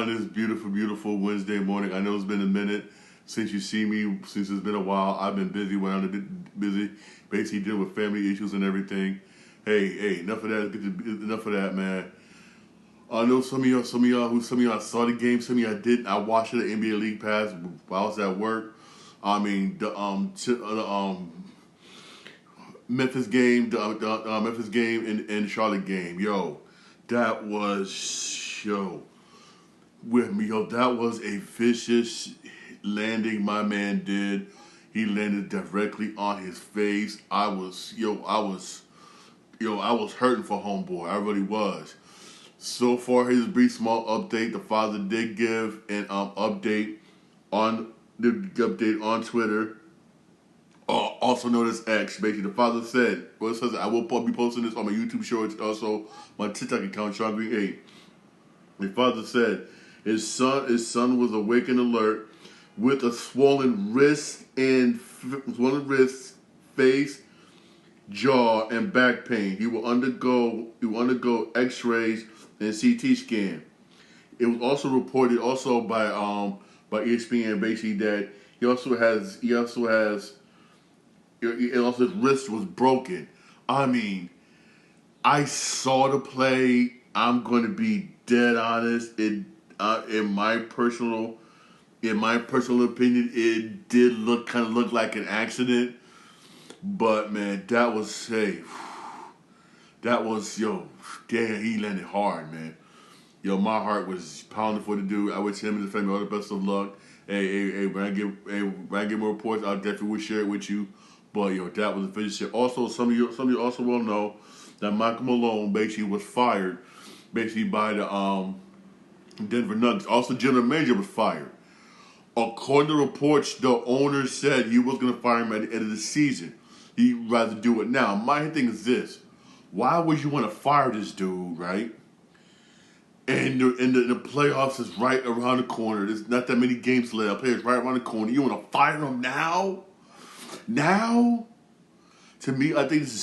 on this beautiful, beautiful Wednesday morning. I know it's been a minute since you see me, since it's been a while. I've been busy when I'm busy, basically dealing with family issues and everything. Hey, enough of that. Enough of that, man. I know some of y'all saw the game, some of y'all didn't. I watched it at NBA League Pass while I was at work. I mean, the Memphis game, the Memphis game and Charlotte game. Yo, that was with me. Yo, that was a vicious landing my man did. He landed directly on his face. I was hurting for homeboy. I really was. So far, his brief small update. The father did give an update on Twitter, also known as X. Basically, the father said, "Well, it says I will be posting this on my YouTube Shorts, also my TikTok account, Sean Green 8." The father said his son was awake and alert with a swollen wrist, face, jaw, and back pain. He will undergo X-rays and CT scan. It was also reported by ESPN basically that his wrist was broken. I mean, I saw the play. I'm going to be dead honest. In my personal opinion, it did look like an accident. But man, that was safe. That was damn. He landed hard, man. My heart was pounding for the dude. I wish him and the family all the best of luck. Hey, when I get more reports, I'll definitely will share it with you. But that was a vicious shit. Also, some of you also will know that Michael Malone basically was fired, basically by the Denver Nuggets. Also, general manager was fired. According to reports, the owner said he was going to fire him at the end of the season. He'd rather do it now. My thing is this: why would you want to fire this dude, right? And the playoffs is right around the corner. There's not that many games left. Players right around the corner. You want to fire him now? Now? To me, I think it's a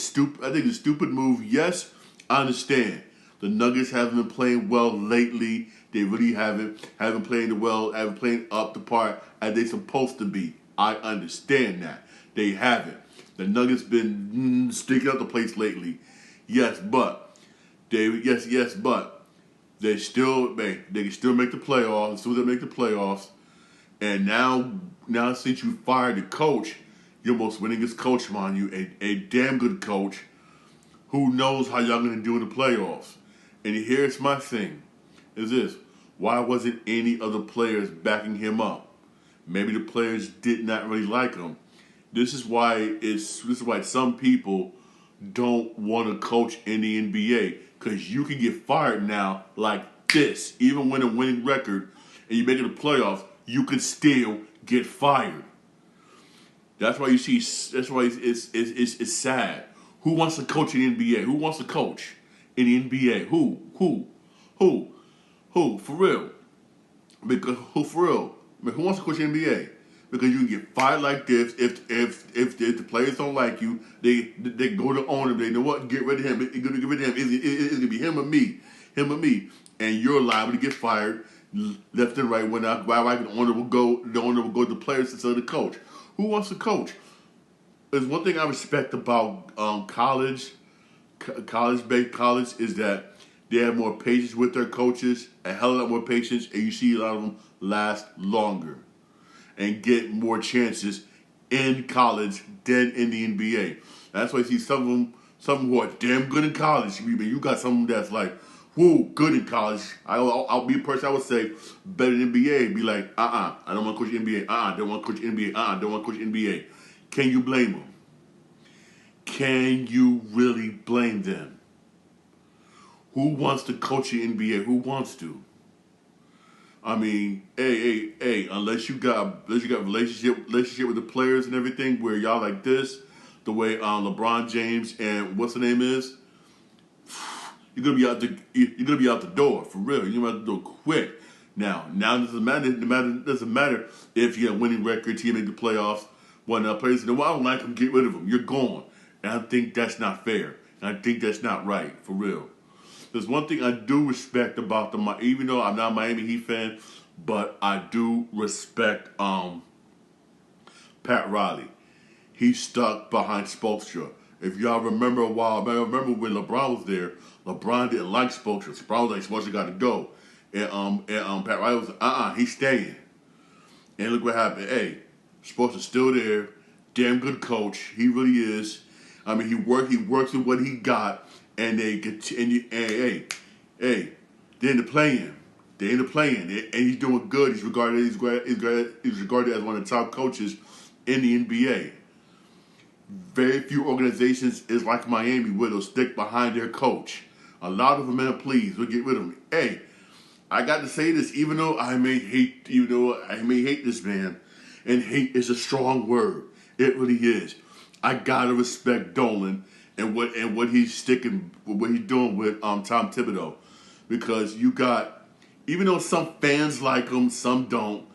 stupid move. Yes, I understand. The Nuggets haven't been playing well lately. They really haven't played up the par as they supposed to be. I understand that. They haven't. The Nuggets been sticking out the place lately. Yes, but they still they can still make the playoffs. As soon as they make the playoffs, and now since you fired the coach, your most winningest coach, mind you, a damn good coach, who knows how y'all gonna do in the playoffs. And here's my thing: is this why wasn't any other players backing him up? Maybe the players did not really like him. This is why some people don't want to coach in the NBA, because you can get fired now like this. Even with a winning record and you make it the playoffs, you can still get fired. That's why it's sad. Who wants to coach in the NBA? Who wants to coach in the NBA? Who? For real? Because who for real? I mean, who wants to coach in the NBA? Because you can get fired like this if the players don't like you. They go to owner. They know what, get rid of him. Get rid of him. It's gonna be him or me, and you're liable to get fired left and right. When the owner will go to the players instead of the coach. Who wants to coach? There's one thing I respect about college is that they have more patience with their coaches, a hell of a lot more patience, and you see a lot of them last longer and get more chances in college than in the NBA. That's why you see some who are damn good in college. You got some that's like, whoa, good in college. I'll be a person I would say better than NBA. Be like, I don't want to coach NBA. I don't want to coach NBA. I don't want to coach NBA. Can you blame them? Can you really blame them? Who wants to coach the NBA? Who wants to? I mean, hey, unless you got relationship with the players and everything, where y'all like this, the way LeBron James and what's the name is, you're gonna be out the door for real. You're gonna be out the door quick. Now it doesn't matter if you have a winning record, team make the playoffs. When players say, "Well, I don't like him, get rid of him." You're gone, and I think that's not fair, and I think that's not right for real. There's one thing I do respect about even though I'm not a Miami Heat fan, but I do respect Pat Riley. He stuck behind Spoelstra. If y'all remember a while, I remember when LeBron was there, LeBron didn't like Spoelstra. LeBron was like, Spoelstra got to go. And Pat Riley was like, he's staying. And look what happened. Hey, Spoelstra's still there. Damn good coach. He really is. I mean, he works with what he got, and they continue. And hey, they're in the play-in. They're in the play-in, and he's doing good. He's regarded as one of the top coaches in the NBA. Very few organizations is like Miami where they'll stick behind their coach. A lot of them, man, please, we'll get rid of him. Hey, I got to say this, even though I may hate this man, and hate is a strong word. It really is. I gotta respect Dolan and what he's doing with Tom Thibodeau, because you got, even though some fans like him, some don't.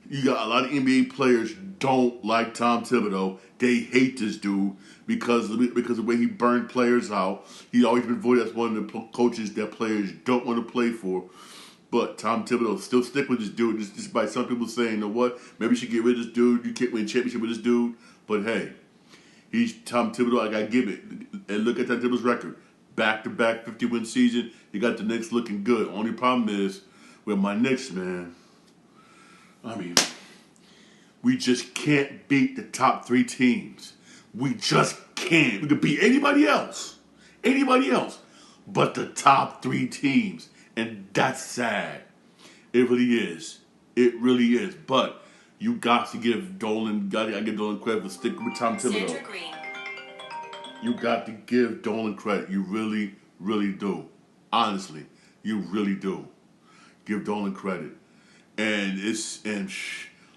You got a lot of NBA players don't like Tom Thibodeau. They hate this dude because of the way he burned players out. He's always been voted as one of the coaches that players don't want to play for. But Tom Thibodeau still stick with this dude, despite some people saying, you know what, maybe you should get rid of this dude. You can't win a championship with this dude. But hey, he's Tom Thibodeau. I gotta give it. And look at Tom Thibodeau's record: back-to-back 50-win season. You got the Knicks looking good. Only problem is with my Knicks, man. I mean, we just can't beat the top 3 teams. We just can't. We could beat anybody else, but the top 3 teams, and that's sad. It really is. It really is. But you got to give Dolan, give Dolan credit for sticking with Tom Thibodeau. You got to give Dolan credit. You really, really do. Honestly, you really do. Give Dolan credit. And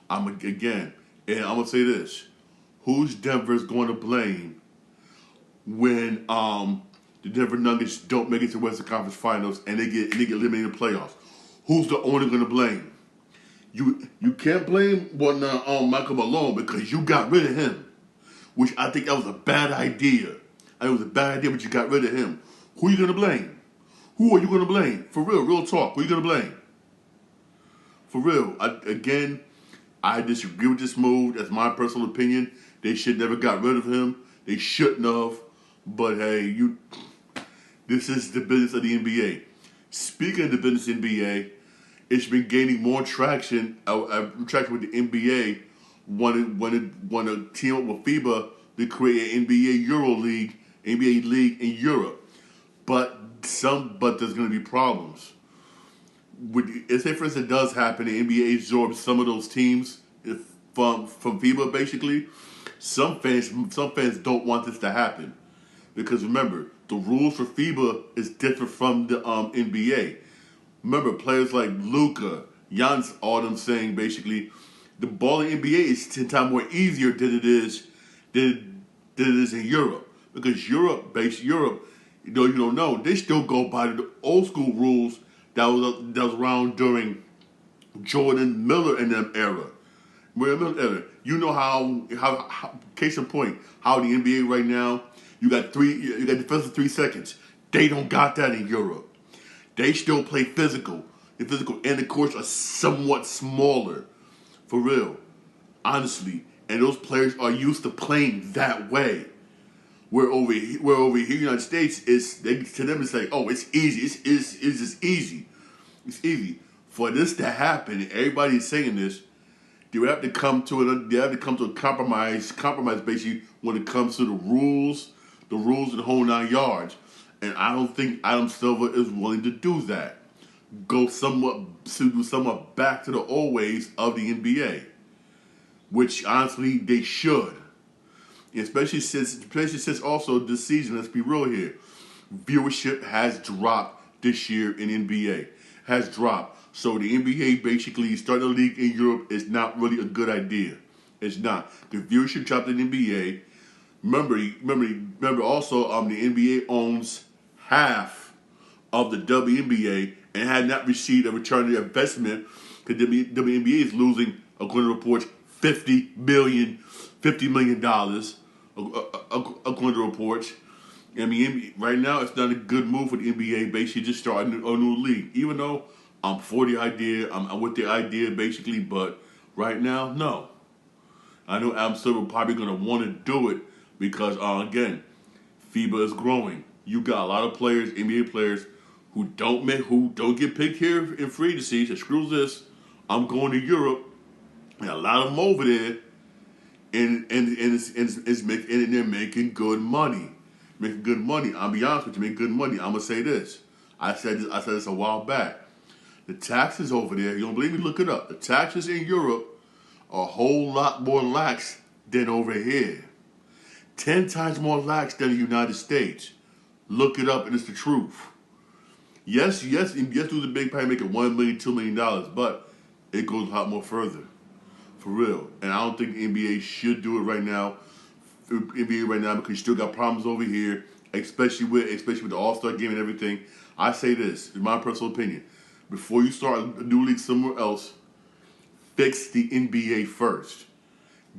I'm gonna say this: who's Denver's going to blame when the Denver Nuggets don't make it to Western Conference Finals and they get eliminated in the playoffs? Who's the owner going to blame? You can't blame Michael Malone because you got rid of him, which I think that was a bad idea. It was a bad idea, but you got rid of him. Who are you going to blame? Who are you going to blame? For real talk. Who are you going to blame? For real. I disagree with this move. That's my personal opinion. They should never got rid of him. They shouldn't have. But hey, this is the business of the NBA. Speaking of the business of the NBA, it's been gaining more traction. Traction with the NBA when a team up with FIBA to create an NBA league in Europe. But there's going to be problems. If say for instance it does happen, the NBA absorbs some of those teams from FIBA. Basically, some fans don't want this to happen because remember the rules for FIBA is different from the NBA. Remember players like Luka, Giannis, all them saying basically the ball in NBA is 10 times more easier than it is in Europe, because Europe, you don't know, they still go by the old school rules that was around during Jordan, Miller, and them era. You know how case in point, how the NBA right now, you got defensive 3 seconds. They don't got that in Europe. They still play physical. And the courts are somewhat smaller. For real. Honestly. And those players are used to playing that way. Where over here in the United States, to them it's like, oh, it's easy. It's just easy. It's easy. For this to happen, and everybody's saying this, they have to come to a compromise basically when it comes to the rules and the whole 9 yards. And I don't think Adam Silver is willing to do that. Go somewhat back to the old ways of the NBA, which honestly they should. Especially since also this season, let's be real here, viewership has dropped this year in NBA. Has dropped. So the NBA basically starting a league in Europe is not really a good idea. It's not. The viewership dropped in the NBA. Remember also the NBA owns half of the WNBA and had not received a return on their investment because the WNBA is losing, according to reports, $50 million, according to reports. I mean, right now it's not a good move for the NBA. Basically, just start a new league. Even though I'm for the idea, I'm with the idea basically, but right now, no. I know Adam Silver probably going to want to do it because, again, FIBA is growing. You got a lot of players, NBA players, who don't get picked here in free agency. So screw this. I'm going to Europe, and a lot of them over there, and they're making good money. Making good money. I'll be honest with you, making good money. I'm gonna say this. I said this a while back. The taxes over there, you don't believe me? Look it up. The taxes in Europe are a whole lot more lax than over here. 10 times more lax than the United States. Look it up, and it's the truth. Yes, do the big pay making $1 million, $2 million, but it goes a lot more further. For real. And I don't think the NBA should do it right now. NBA right now because you still got problems over here, especially with the All-Star game and everything. I say this, in my personal opinion, before you start a new league somewhere else, fix the NBA first.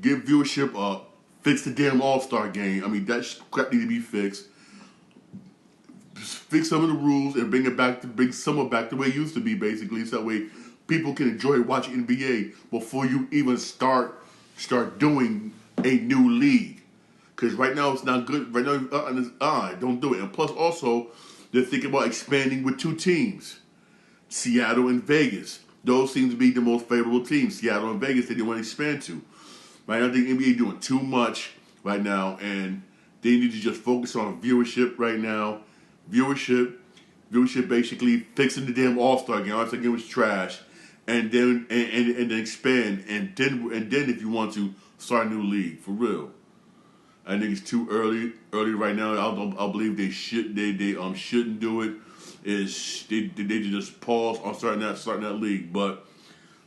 Give viewership up. Fix the damn All-Star game. I mean, that crap need to be fixed. Just fix some of the rules and bring some back the way it used to be, basically, so that way people can enjoy watching NBA before you even start doing a new league. Because right now it's not good. Right now, don't do it. And plus, also, they're thinking about expanding with 2 teams, Seattle and Vegas. Those seem to be the most favorable teams, Seattle and Vegas. They didn't want to expand to. Right now, I think NBA doing too much right now, and they need to just focus on viewership right now. Viewership, basically fixing the damn All-Star game. All-Star game was trash, and then and then expand, and then if you want to start a new league for real. I think it's too early right now. I believe they shouldn't do it. They just pause on starting that league. But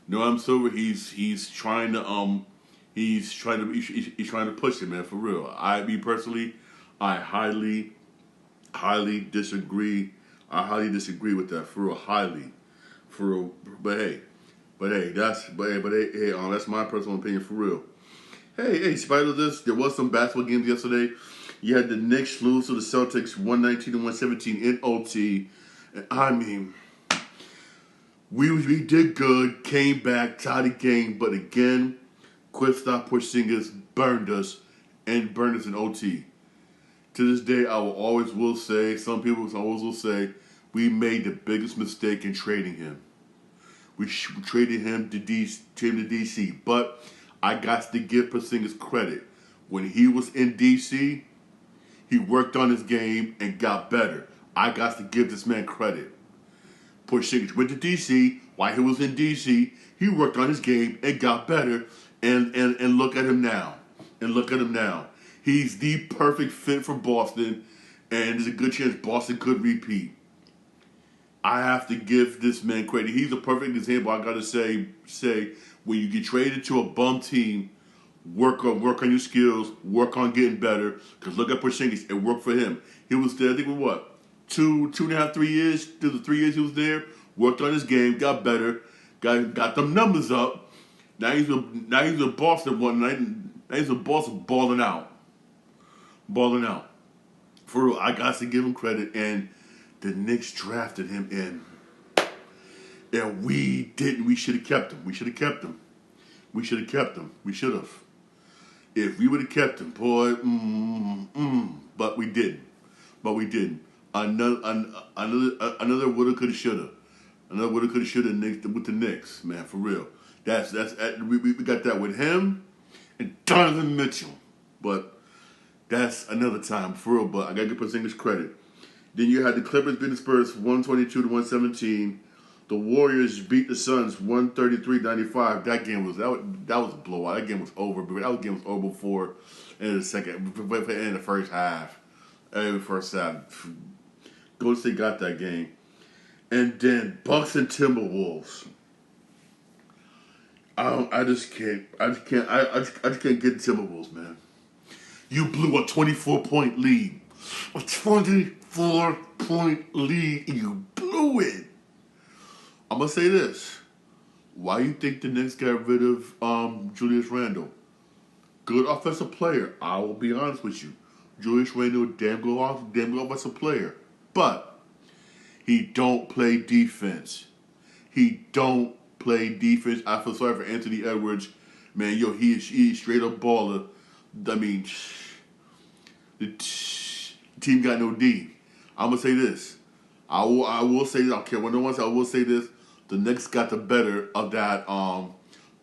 Noam Silver, he's trying to push it, man, for real. Me personally, I highly disagree. I highly disagree with that, for real, for real. That's my personal opinion, for real. Hey, spite of this, there was some basketball games yesterday. You had the Knicks lose to the Celtics 119 to 117 in OT. And I mean, we did good, came back, tied the game, but again, Kristaps Porzingis burned us in OT. To this day, I will say, some people always will say, we made the biggest mistake in trading him. We traded him to DC, but I got to give Porzingis credit. When he was in DC, he worked on his game and got better. I got to give this man credit. Porzingis went to DC. While he was in DC, he worked on his game and got better. And look at him now. He's the perfect fit for Boston, and there's a good chance Boston could repeat. I have to give this man credit. He's a perfect example. I gotta say, when you get traded to a bum team, work on your skills, work on getting better. Because look at Porzingis, it worked for him. He was there, I think, with what, 2.5, 3 years. Through the 3 years he was there, worked on his game, got better, got them numbers up. Now he's a Boston one night. Now he's a Boston balling out. For real, I got to give him credit, and the Knicks drafted him in. And we didn't. We should have kept him. We should have. If we would have kept him, boy, but we didn't. Another woulda, coulda, shoulda. With the Knicks, man, for real. We got that with him and Donovan Mitchell. But that's another time, for real. But I gotta give Porzingis credit. Then you had the Clippers beat the Spurs 122 to 117. The Warriors beat the Suns 133-95. That was a blowout. That game was over. But that game was over before in the first half. Golden State got that game. And then Bucks and Timberwolves. I just can't get the Timberwolves, man. You blew a 24-point lead. A 24-point lead, and you blew it. I'm going to say this. Why you think the Knicks got rid of Julius Randle? Good offensive player, I will be honest with you. Julius Randle damn good offensive player, but he don't play defense. He don't play defense. I feel sorry for Anthony Edwards, man. Yo, he straight up baller. I mean, the team got no D. I'm gonna say this. I will say this. I don't care what no one says. I will say this. The Knicks got the better of that Karl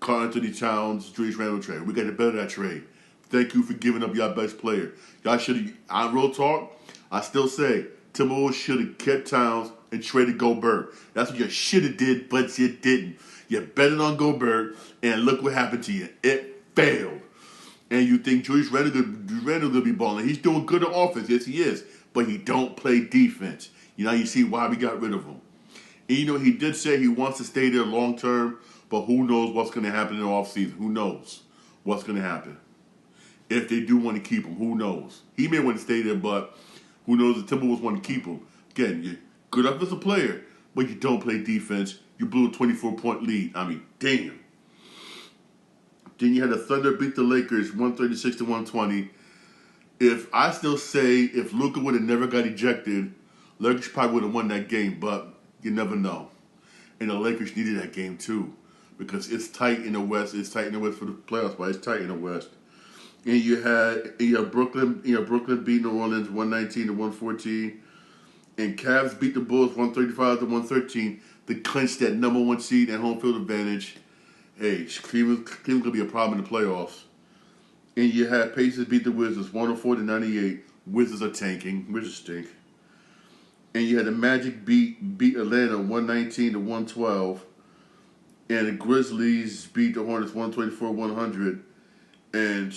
Anthony Towns, Julius Randle trade. We got the better of that trade. Thank you for giving up your best player. Y'all should have. On real talk, I still say Timberwolves should have kept Towns and traded Gobert. That's what you should have did, but you didn't. You betted on Gobert, and look what happened to you. It failed. And you think Julius Randle will be balling. He's doing good on offense. Yes, he is. But he don't play defense. You see why we got rid of him. And he did say he wants to stay there long term, but who knows what's going to happen in the offseason. Who knows what's going to happen. If they do want to keep him, who knows? He may want to stay there, but who knows if the Timberwolves want to keep him. Again, you're good offensive player, but you don't play defense. You blew a 24-point lead. I mean, damn. Then you had the Thunder beat the Lakers 136-120. I still say if Luka would have never got ejected, Lakers probably would have won that game, but you never know. And the Lakers needed that game too, because it's tight in the West. It's tight in the West for the playoffs, but it's tight in the West. And you had Brooklyn beat New Orleans 119-114, and Cavs beat the Bulls 135-113 to clinch that number one seed and home field advantage. Hey, Cleveland could be a problem in the playoffs. And you had Pacers beat the Wizards 104-98. Wizards are tanking. Wizards stink. And you had the Magic beat Atlanta 119-112. And the Grizzlies beat the Hornets 124-100. And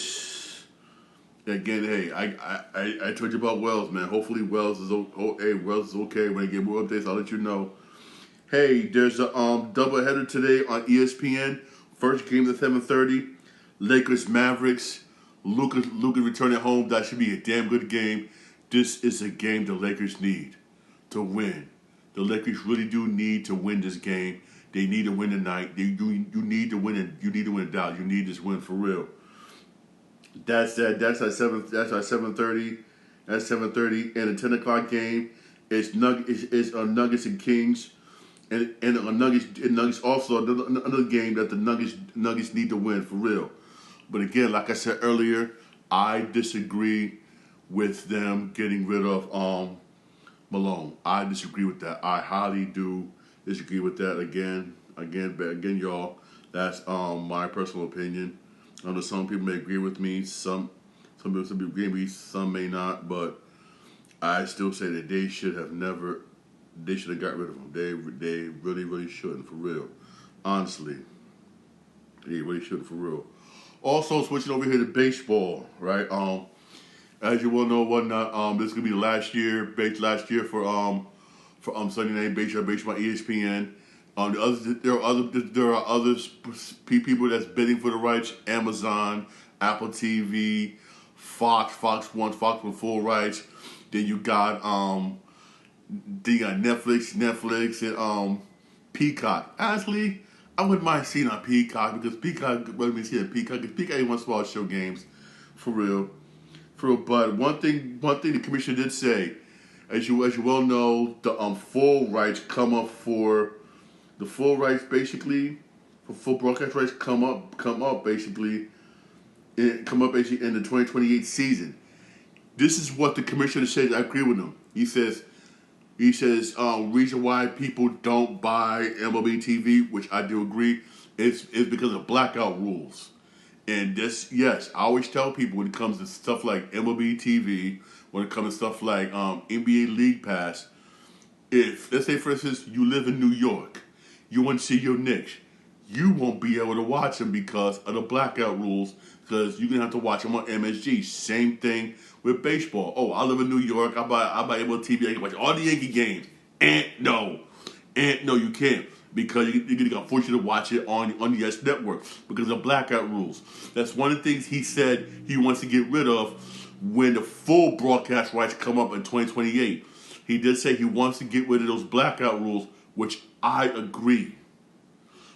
again, hey, I told you about Wells, man. Hopefully Wells is okay. When I get more updates, I'll let you know. Hey, there's a doubleheader today on ESPN. First game at 7:30. Lakers Mavericks. Luka returning home. That should be a damn good game. This is a game the Lakers need to win. The Lakers really do need to win this game. They need to win tonight. You need to win it. You need to win it down. You need this win for real. That's at 7:30. That's 7:30. And the 10 o'clock game is Nuggets and Kings. And Nuggets also another game that the Nuggets need to win for real. But again, like I said earlier, I disagree with them getting rid of Malone. I disagree with that. I highly do disagree with that. Again, y'all. That's my personal opinion. I know some people may agree with me. Some people agree with me. Some may not. But I still say that they should have got rid of him. They really shouldn't, for real. Honestly. They really shouldn't, for real. Also, switching over here to baseball, right? As you well know, whatnot, this is gonna be the last year for Sunday Night Baseball ESPN. There are other people that's bidding for the rights: Amazon, Apple TV, Fox 1 full rights. Then you got Netflix, and Peacock. Honestly, I wouldn't mind seeing on Peacock because Peacock ain't one small show games, for real. But one thing the commissioner did say, as you well know, the full rights come up for the full rights basically, for full broadcast rights come up basically in the 2028 season. This is what the commissioner says. I agree with him. He says, reason why people don't buy MLB TV, which I do agree, is because of blackout rules. And this, yes, I always tell people when it comes to stuff like MLB TV, when it comes to stuff like NBA League Pass, if, let's say for instance, you live in New York, you want to see your Knicks, you won't be able to watch them because of the blackout rules, because you're going to have to watch them on MSG. Same thing with baseball. Oh, I live in New York, I buy MLB TV, I can watch all the Yankee games. No, you can't. Because you're going to force you to watch it on the Yes Network because of blackout rules. That's one of the things he said he wants to get rid of when the full broadcast rights come up in 2028. He did say he wants to get rid of those blackout rules, which I agree.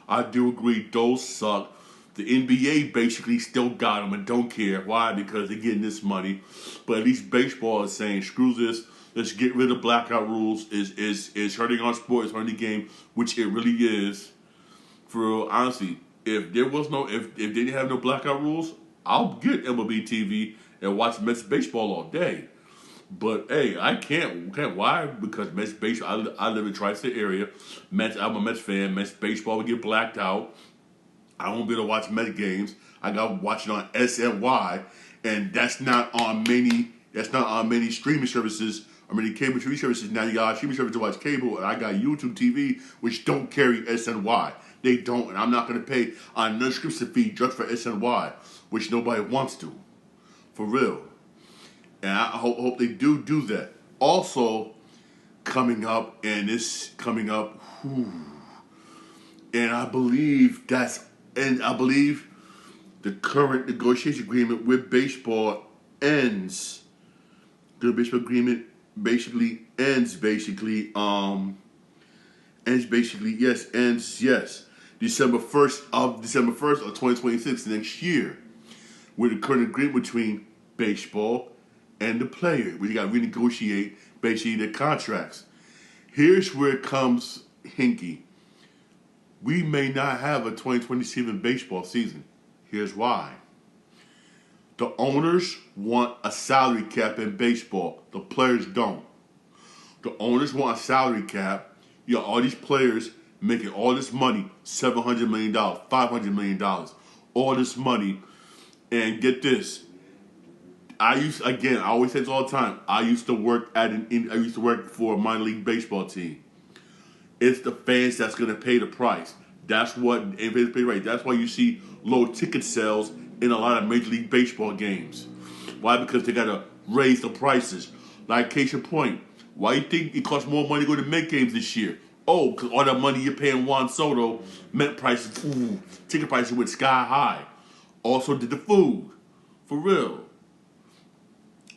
I do agree. Those suck. The NBA basically still got them and don't care. Why? Because they're getting this money. But at least baseball is saying, screw this. Let's get rid of blackout rules. Is hurting our sport. It's hurting the game, which it really is. For real, honestly, if they didn't have no blackout rules, I'll get MLB TV and watch Mets baseball all day. But hey, I can't. Why? Because Mets baseball. I live in tri-state area. Mets. I'm a Mets fan. Mets baseball would get blacked out. I won't be able to watch Met games. I got to watch it on SNY, and that's not on many. That's not on many streaming services or many cable TV services. Now you got streaming services to watch cable, and I got YouTube TV, which don't carry SNY. They don't, and I'm not going to pay a non-subscription fee just for SNY, which nobody wants to, for real. And I hope they do that. Also, coming up, and I believe the current negotiation agreement with baseball ends. The baseball agreement ends December 1st of 2026 next year, with the current agreement between baseball and the player. We got to renegotiate basically the contracts. Here's where it comes hinky. We may not have a 2027 baseball season. Here's why. The owners want a salary cap in baseball. The players don't. The owners want a salary cap. You got all these players making all this money, $700 million, $500 million, all this money. And get this. I always say this all the time. I used to work for a minor league baseball team. It's the fans that's going to pay the price. That's what fans pay right. That's why you see low ticket sales in a lot of Major League Baseball games. Why? Because they got to raise the prices. Like case in point, why you think it costs more money to go to Met games this year? Oh, because all that money you're paying Juan Soto, Met prices, ticket prices went sky high. Also did the food, for real.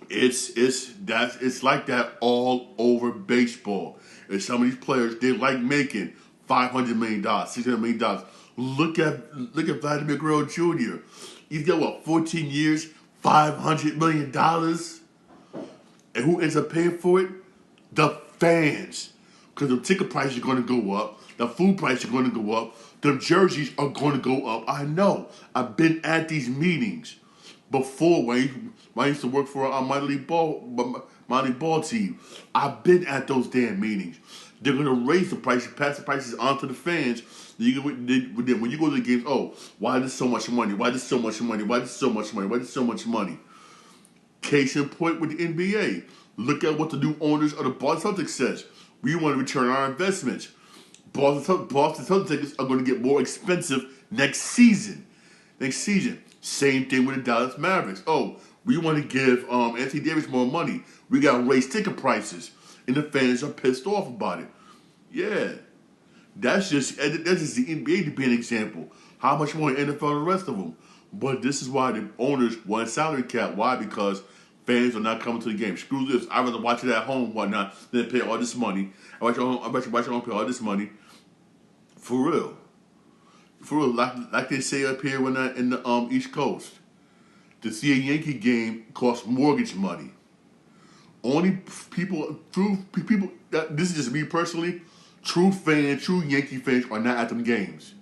It's like that all over baseball. And some of these players, they like making $500 million, $600 million. Look at Vladimir Guerrero Jr. He's got 14 years, $500 million. And who ends up paying for it? The fans. Because the ticket prices are going to go up. The food prices are going to go up. The jerseys are going to go up. I know. I've been at these meetings before when I used to work for a minor league ball team. I've been at those damn meetings. They're going to raise the prices, pass the prices on to the fans. Then when you go to the games, oh, why is this so much money? Why is this so much money? Why is this so much money? Why is this so much money? Case in point with the NBA. Look at what the new owners of the Boston Celtics says. We want to return our investments. Boston Celtics tickets are going to get more expensive next season. Same thing with the Dallas Mavericks. Oh, we want to give Anthony Davis more money. We got to raise ticket prices. And the fans are pissed off about it. Yeah. That's just the NBA to be an example. How much more NFL and the rest of them? But this is why the owners want a salary cap. Why? Because fans are not coming to the game. Screw this. I'd rather watch it at home, whatnot, than pay all this money. I bet you don't pay all this money. For real. Like they say up here when in the East Coast. To see a Yankee game costs mortgage money. Only true people, this is just me personally, true Yankee fans are not at them games.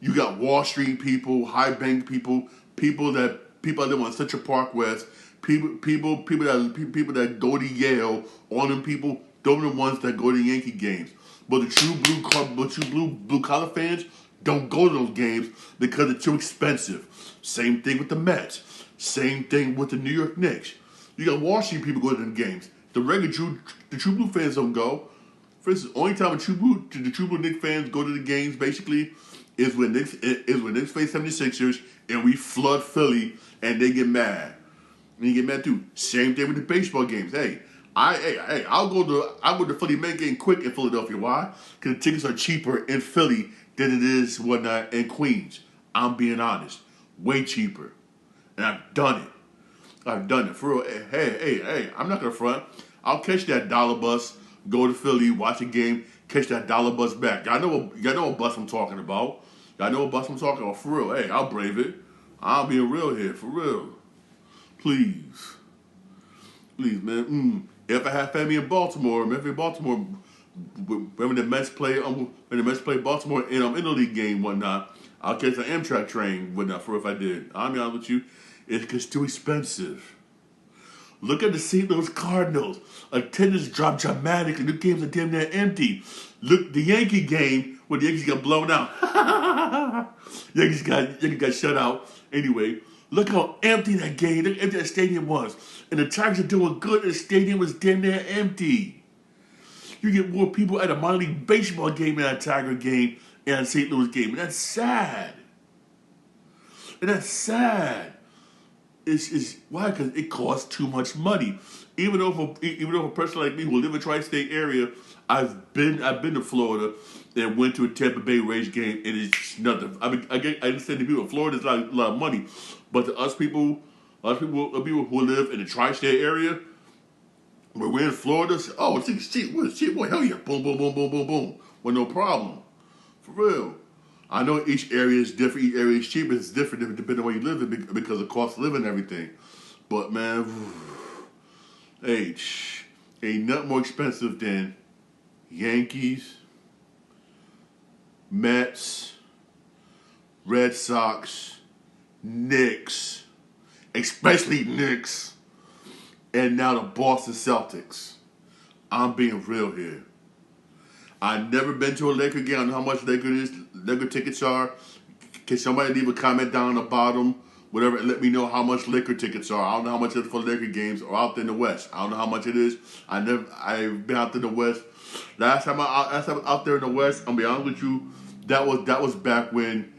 You got Wall Street people, high bank people, people that live on Central Park West, people that go to Yale, all them people, those are the ones that go to Yankee games. But the true blue collar fans don't go to those games because they're too expensive. Same thing with the Mets. Same thing with the New York Knicks. You got Wall Street people go to them games. The true blue fans don't go. For instance, only time the true blue Knicks fans go to the games basically is when Knicks face 76ers and we flood Philly and they get mad. And you get mad too. Same thing with the baseball games. I'll go to Philly Met game quick in Philadelphia. Why? Because the tickets are cheaper in Philly than it is whatnot in Queens. I'm being honest, way cheaper, and I've done it for real. Hey, I'm not gonna front. I'll catch that dollar bus, go to Philly, watch a game, catch that dollar bus back. Y'all know what bus I'm talking about. Y'all know what bus I'm talking about, for real. Hey, I'll brave it. I'm being real here, for real. Please. Please, man. If I have family in Baltimore, when the Mets play Baltimore in the league game, whatnot, I'll catch an Amtrak train, whatnot. For if I did, I'll be honest with you, it's too expensive. Look at the St. Louis Cardinals. Attendance dropped dramatically. The games are damn near empty. Look, the Yankee game where the Yankees got blown out. Yankees got shut out. Anyway, look how empty that game, look how empty that stadium was. And the Tigers are doing good, and the stadium was damn near empty. You get more people at a minor league baseball game than a Tiger game and a St. Louis game. And that's sad. It's why? Because it costs too much money. Even though for a person like me who live in the tri-state area, I've been to Florida and went to a Tampa Bay Rays game, and it's nothing. I mean, I understand the people in Florida, it's a lot of money, but to us people who live in the tri-state area, where we're in Florida, say, oh, it's cheap. What's cheap? Boy, hell yeah, boom, boom, boom, boom, boom, boom, with no problem, for real. I know each area is different. Each area is cheap. It's different depending on where you live in because of cost of living and everything. But man, hey, ain't nothing more expensive than Yankees, Mets, Red Sox, Knicks, especially Knicks, and now the Boston Celtics. I'm being real here. I've never been to a Laker game. I don't know how much Laker tickets are. Can somebody leave a comment down on the bottom, whatever, and let me know how much Laker tickets are. I don't know how much it is for Laker games or out there in the West. I don't know how much it is. I've been out there in the West. Last time I was out there in the West, I'm gonna be honest with you, that was back when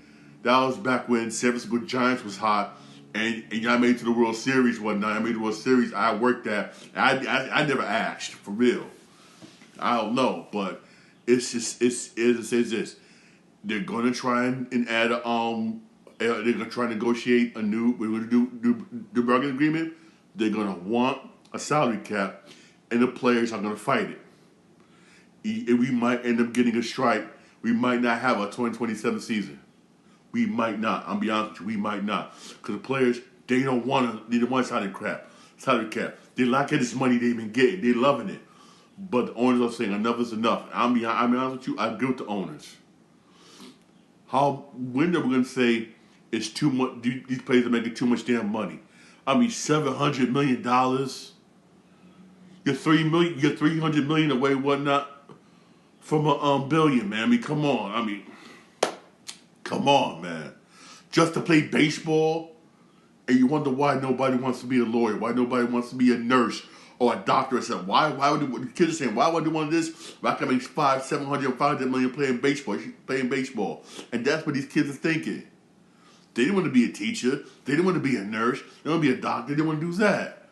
San Francisco Giants was hot. And y'all made it to the World Series one night. I made the World Series. I worked that. I never asked, for real. I don't know, but it says this. They're gonna try and add they're gonna try and negotiate we're gonna do bargaining agreement. They're gonna want a salary cap, and the players are gonna fight it. We might end up getting a strike. We might not have a 2027 season. We might not. I'm be honest with you, we might not. Because the players, they don't want salary cap. They like this money they've been getting. They're loving it. But the owners are saying enough is enough. I'm be honest with you, I agree with the owners. When are we going to say it's too much? These players are making too much damn money. I mean, $700 million. You're $300 million away, whatnot, from a billion, man. I mean, come on. Come on, man. Just to play baseball, and you wonder why nobody wants to be a lawyer, why nobody wants to be a nurse or a doctor or something. Why would the kids are saying, why would they want this? Why can I make 500 million playing baseball? And that's what these kids are thinking. They didn't want to be a teacher. They didn't want to be a nurse. They didn't want to be a doctor. They didn't want to do that.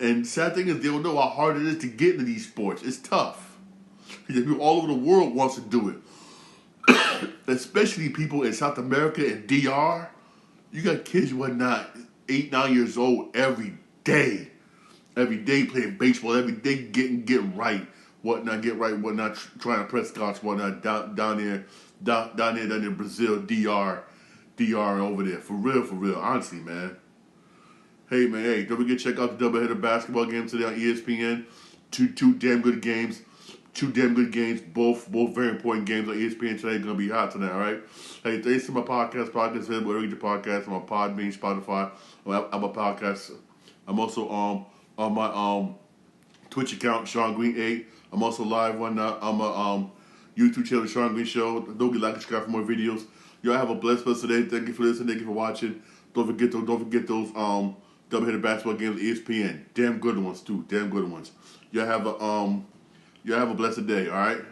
And the sad thing is they don't know how hard it is to get into these sports. It's tough. Because people all over the world wants to do it. Especially people in South America and DR. You got kids who are not 8, 9 years old every day playing baseball, every day getting right, whatnot, trying to press scotch, whatnot, down there in Brazil, DR over there. For real, honestly, man. Hey, man, don't forget to check out the doubleheader basketball game today on ESPN. Two damn good games. Both very important games on ESPN today. Gonna be hot tonight, all right? Hey, thanks to my podcast available wherever you get your podcast, on my Podbean, Spotify, on my podcast. I'm also on my Twitch account, Sean Green 8. I'm also live on my YouTube channel, Sean Green Show. Don't forget to like and subscribe for more videos. Y'all have a blessed one today. Thank you for listening. Thank you for watching. Don't forget those doubleheader basketball games on ESPN. Damn good ones too. Damn good ones. Y'all have a blessed day. All right.